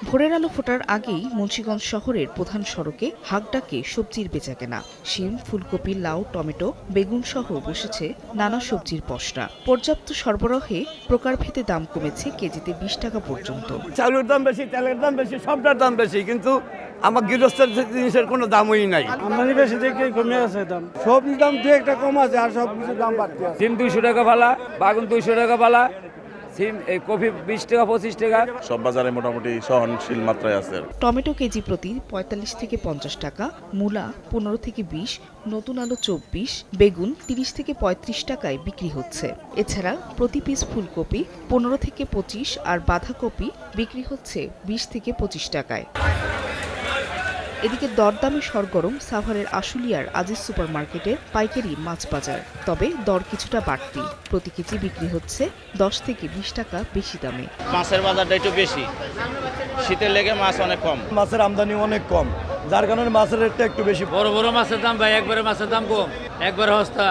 ভোরের আলো ফোটার আগেই মুন্সিগঞ্জ শহরের প্রধান সড়কে হাঁকডাকে সবজির বেচাকেনা। শিম, ফুলকপি, লাউ, টমেটো, বেগুন সহ বসেছে নানা সবজির পসরা। পর্যাপ্ত সরবরাহে প্রকারভেদে দাম কমেছে কেজিতে 20 টাকা পর্যন্ত। চাউলের দাম বেশি, তেলের দাম বেশি, সবটার দাম বেশি, কিন্তু আমার গৃহস্থের জিনিসের কোনো দামই নাই। আমদানি বেশি দেখে কমে আছে দাম। সবজির দাম দু একটা কম আছে, আর সব কিছুর দাম বাড়তে আছে। সিম 200 টাকা পালা, বাগুন 200 টাকা পালা, সিম এই কফি 20 টাকা 25 টাকা। সব বাজারে মোটামুটি সহনশীল মাত্রায় আছে। টমেটো কেজি প্রতি 45 থেকে 50 টাকা, মূলা 15 থেকে 20, নতুন আলু 24, বেগুন 30 থেকে 35 টাকায় বিক্রি হচ্ছে। এছাড়া প্রতি পিস ফুলকপি 15 থেকে 25 আর বাঁধাকপি বিক্রি হচ্ছে 20 থেকে 25 টাকায়। এদিকে দরদামে সরগরম সাভারের আশুলিয়ার আজিজ সুপারমার্কেটের পাইকারি মাছ বাজার। তবে দর কিছুটা বাড়তি, প্রতি কেজি বিক্রি হচ্ছে 10 থেকে 20 টাকা বেশি দামে। মাছের বাজারটা একটু বেশি, শীতের লেগে মাছ অনেক কম। মাছের আমদানি অনেক কম, যার কারণে মাছের রেটটা একটু বেশি। বড় বড় মাছের দাম ভাই, একবারে মাছের দাম কম, একবারে সস্তা।